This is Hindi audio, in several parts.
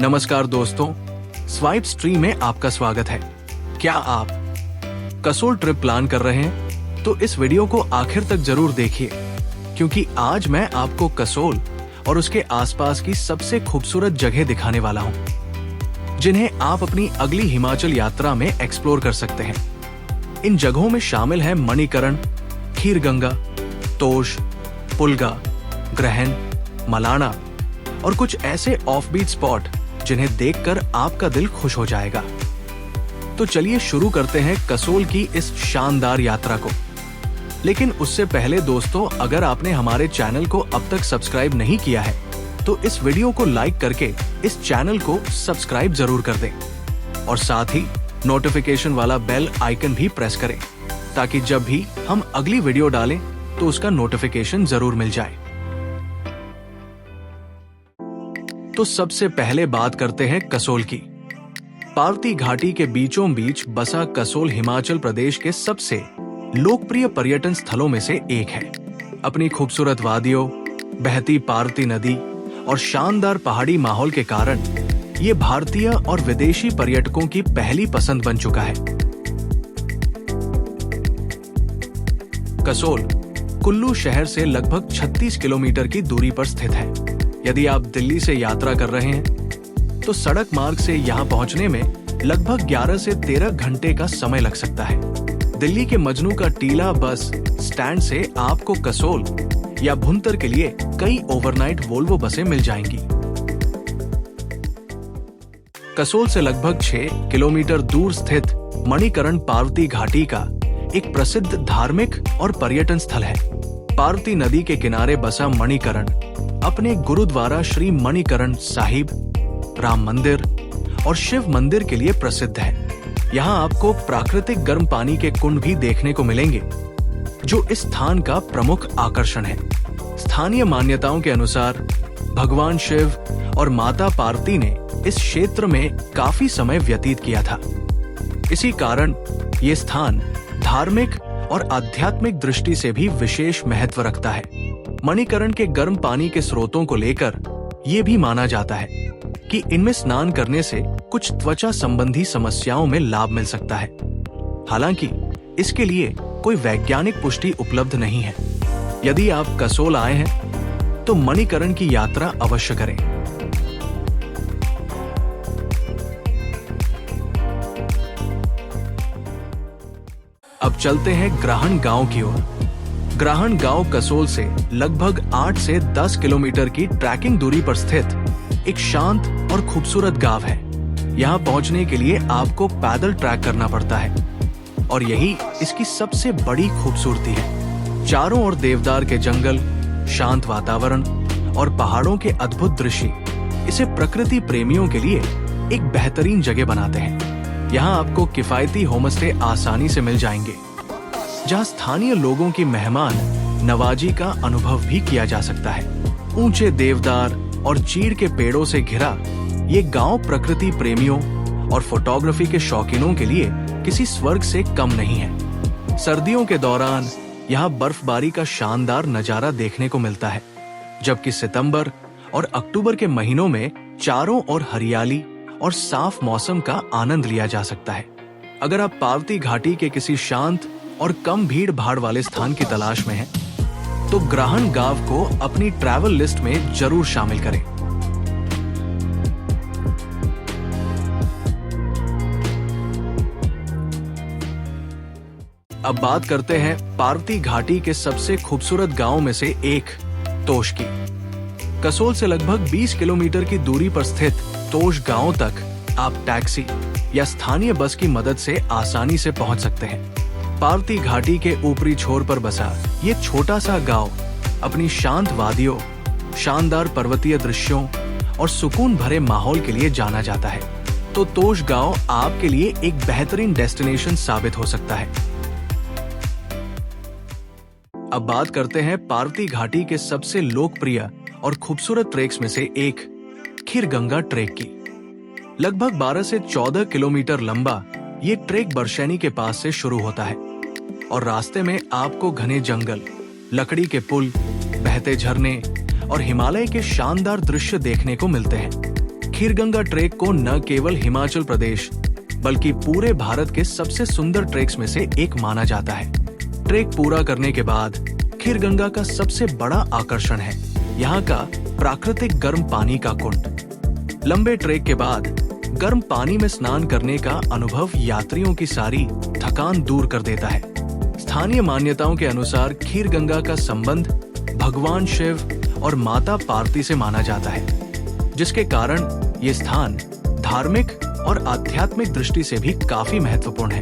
नमस्कार दोस्तों, स्वाइप स्ट्रीम में आपका स्वागत है। क्या आप कसोल ट्रिप प्लान कर रहे हैं? तो इस वीडियो को आखिर तक जरूर देखिए, क्योंकि आज मैं आपको कसोल और उसके आसपास की सबसे खूबसूरत जगह दिखाने वाला हूं, जिन्हें आप अपनी अगली हिमाचल यात्रा में एक्सप्लोर कर सकते हैं। इन जगहों में शामिल है मणिकरण, खीरगंगा, तोश, पुलगा, ग्रहण, मलाना और कुछ ऐसे ऑफबीट स्पॉट जिन्हें देखकर आपका दिल खुश हो जाएगा। तो चलिए शुरू करते हैं कसोल की इस शानदार यात्रा को। लेकिन उससे पहले दोस्तों, अगर आपने हमारे चैनल को अब तक सब्सक्राइब नहीं किया है तो इस वीडियो को लाइक करके इस चैनल को सब्सक्राइब जरूर कर दें और साथ ही नोटिफिकेशन वाला बेल आइकन भी प्रेस करें, ताकि जब भी हम अगली वीडियो डालें तो उसका नोटिफिकेशन जरूर मिल जाए। तो सबसे पहले बात करते हैं कसोल की। पार्वती घाटी के बीचों बीच बसा कसोल हिमाचल प्रदेश के सबसे लोकप्रिय पर्यटन स्थलों में से एक है। अपनी खूबसूरत वादियों, बहती पार्वती नदी और शानदार पहाड़ी माहौल के कारण ये भारतीय और विदेशी पर्यटकों की पहली पसंद बन चुका है। कसोल कुल्लू शहर से लगभग 36 किलोमीटर की दूरी पर स्थित है। यदि आप दिल्ली से यात्रा कर रहे हैं तो सड़क मार्ग से यहाँ पहुँचने में लगभग 11 से 13 घंटे का समय लग सकता है। दिल्ली के मजनू का टीला बस स्टैंड से आपको कसोल या भुंतर के लिए कई ओवरनाइट वोल्वो बसें मिल जाएंगी। कसोल से लगभग 6 किलोमीटर दूर स्थित मणिकरण पार्वती घाटी का एक प्रसिद्ध धार्मिक और पर्यटन स्थल है। पार्वती नदी के किनारे बसा मणिकरण अपने गुरुद्वारा श्री मणिकरण साहिब, राम मंदिर और शिव मंदिर के लिए प्रसिद्ध है। यहाँ आपको प्राकृतिक गर्म पानी के कुंड भी देखने को मिलेंगे, जो इस स्थान का प्रमुख आकर्षण है। स्थानीय मान्यताओं के अनुसार भगवान शिव और माता पार्वती ने इस क्षेत्र में काफी समय व्यतीत किया था। इसी कारण ये स्थान धार्मिक और आध्यात्मिक दृष्टि से भी विशेष महत्व रखता है। मणिकरण के गर्म पानी के स्रोतों को लेकर ये भी माना जाता है कि इनमें स्नान करने से कुछ त्वचा संबंधी समस्याओं में लाभ मिल सकता है। हालांकि इसके लिए कोई वैज्ञानिक पुष्टि उपलब्ध नहीं है। यदि आप कसोल आए हैं तो मणिकरण की यात्रा अवश्य करें। अब चलते हैं ग्रहण गांव की ओर। ग्रहण गांव कसोल से लगभग 8 से 10 किलोमीटर की ट्रैकिंग दूरी पर स्थित एक शांत और खूबसूरत गांव है। यहां पहुंचने के लिए आपको पैदल ट्रैक करना पड़ता है और यही इसकी सबसे बड़ी खूबसूरती है। चारों ओर देवदार के जंगल, शांत वातावरण और पहाड़ों के अद्भुत दृश्य इसे प्रकृति प्रेमियों के लिए एक बेहतरीन जगह बनाते हैं। यहाँ आपको किफायती होमस्टे आसानी से मिल जाएंगे, जहाँ स्थानीय लोगों की मेहमान नवाजी का अनुभव भी किया जा सकता है। ऊंचे देवदार और चीड़ के पेड़ों से घिरा ये गांव प्रकृति प्रेमियों और फोटोग्राफी के शौकीनों के लिए किसी स्वर्ग से कम नहीं है। सर्दियों के दौरान यहाँ बर्फबारी का शानदार नजारा देखने को मिलता है, जबकि सितंबर और अक्टूबर के महीनों में चारों ओर हरियाली और साफ मौसम का आनंद लिया जा सकता है। अगर आप पार्वती घाटी के किसी शांत और कम भीड़ भाड़ वाले स्थान की तलाश में हैं, तो ग्रहण गांव को अपनी ट्रैवल लिस्ट में जरूर शामिल करें। अब बात करते हैं पार्वती घाटी के सबसे खूबसूरत गांव में से एक तोश की। कसोल से लगभग 20 किलोमीटर की दूरी पर स्थित तोश गांव तक आप टैक्सी या स्थानीय बस की मदद से आसानी से पहुंच सकते हैं। पार्वती घाटी के ऊपरी छोर पर बसा ये छोटा सा गांव अपनी शांत वादियों, शानदार पर्वतीय दृश्यों और सुकून भरे माहौल के लिए जाना जाता है। तो तोश गांव आपके लिए एक बेहतरीन डेस्टिनेशन साबित हो सकता है। अब बात करते हैं पार्वती घाटी के सबसे लोकप्रिय और खूबसूरत ट्रेक्स में से एक खीरगंगा ट्रेक की। लगभग 12 से 14 किलोमीटर लंबा ये ट्रेक बरशैनी के पास से शुरू होता है और रास्ते में आपको घने जंगल, लकड़ी के पुल, बहते झरने और हिमालय के शानदार दृश्य देखने को मिलते हैं। खीरगंगा ट्रेक को न केवल हिमाचल प्रदेश बल्कि पूरे भारत के सबसे सुंदर ट्रेक्स में से एक माना जाता है। ट्रेक पूरा करने के बाद खीरगंगा का सबसे बड़ा आकर्षण है यहाँ का प्राकृतिक गर्म पानी का कुंड। लंबे ट्रेक के बाद गर्म पानी में स्नान करने का अनुभव यात्रियों की सारी थकान दूर कर देता है। स्थानीय मान्यताओं के अनुसार खीरगंगा का संबंध भगवान शिव और माता पार्वती से माना जाता है, जिसके कारण ये स्थान धार्मिक और आध्यात्मिक दृष्टि से भी काफी महत्वपूर्ण है।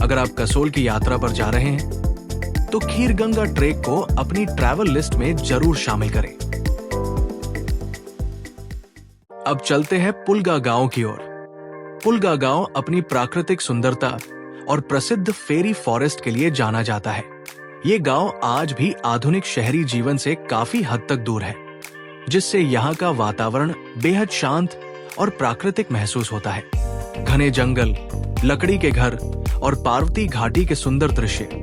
अगर आप कसोल की यात्रा पर जा रहे हैं तो खीरगंगा ट्रेक को अपनी ट्रैवल लिस्ट में जरूर शामिल करें। अब चलते हैं पुलगा गांव की ओर। पुलगा गांव अपनी प्राकृतिक सुंदरता और प्रसिद्ध फेरी फॉरेस्ट के लिए जाना जाता है। ये गांव आज भी आधुनिक शहरी जीवन से काफी हद तक दूर है, जिससे यहाँ का वातावरण बेहद शांत और प्राकृतिक महसूस होता है। घने जंगल, लकड़ी के घर और पार्वती घाटी के सुंदर दृश्य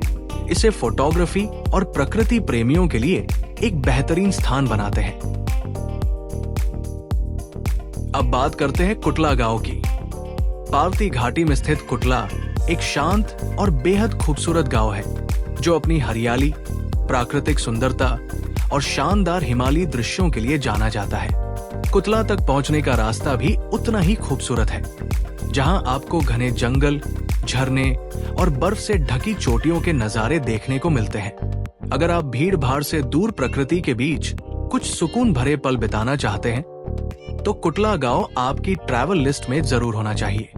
इसे फोटोग्राफी और प्रकृति प्रेमियों के लिए एक बेहतरीन स्थान बनाते हैं। अब बात करते हैं कुटला गांव की। पार्वती घाटी में स्थित कुटला एक शांत और बेहद खूबसूरत गांव है, जो अपनी हरियाली, प्राकृतिक सुंदरता और शानदार हिमालयी दृश्यों के लिए जाना जाता है। कुटला तक पहुंचने का रास्ता भी उतना ही खूबसूरत है, जहां आपको घने जंगल, झरने और बर्फ से ढकी चोटियों के नजारे देखने को मिलते हैं। अगर आप भीड़ भाड़ से दूर प्रकृति के बीच कुछ सुकून भरे पल बिताना चाहते हैं, तो कुटला गांव आपकी ट्रैवल लिस्ट में जरूर होना चाहिए।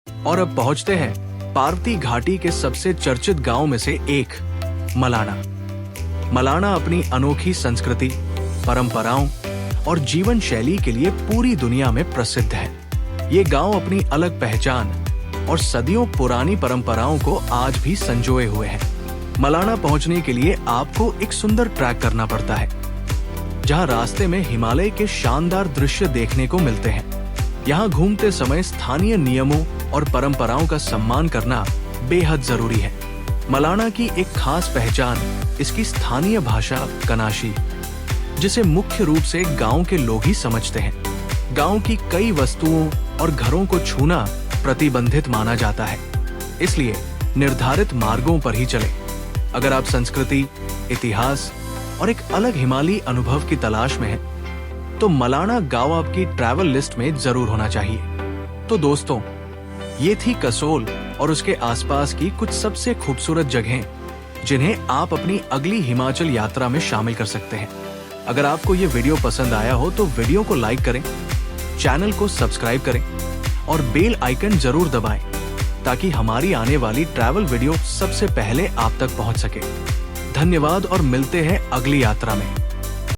और अब पहुंचते हैं पार्वती घाटी के सबसे चर्चित गांव में से एक, मलाणा। मलाणा अपनी अनोखी संस्कृति, परंपराओं और जीवन शैली के लिए पूरी दुनिया में प्रसिद्ध है। ये गांव अपनी अलग पहचान और सदियों पुरानी परंपराओं को आज भी संजोए हुए है। मलाणा पहुंचने के लिए आपको एक सुंदर ट्रैक करना पड़ता है, जहां रास्ते में हिमालय के शानदार दृश्य देखने को मिलते हैं। यहाँ घूमते समय स्थानीय नियमों और परंपराओं का सम्मान करना बेहद जरूरी है। मलाणा की एक खास पहचान इसकी स्थानीय भाषा कनाशी, जिसे मुख्य रूप से गांव के लोग ही समझते हैं। गांव की कई वस्तुओं और घरों को छूना प्रतिबंधित माना जाता है, इसलिए निर्धारित मार्गों पर ही चलें। अगर आप संस्कृति, इतिहास और एक अलग हिमालयी अनुभव की तलाश में हैं, तो मलाणा गांव आपकी ट्रैवल लिस्ट में जरूर होना चाहिए। तो दोस्तों, ये थी कसोल और उसके आसपास की कुछ सबसे खूबसूरत जगहें, जिन्हें आप अपनी अगली हिमाचल यात्रा में शामिल कर सकते हैं। अगर आपको ये वीडियो पसंद आया हो तो वीडियो को लाइक करें, चैनल को सब्सक्राइब करें और बेल आइकन जरूर दबाएं, ताकि हमारी आने वाली ट्रैवल वीडियो सबसे पहले आप तक पहुंच सके। धन्यवाद और मिलते हैं अगली यात्रा में।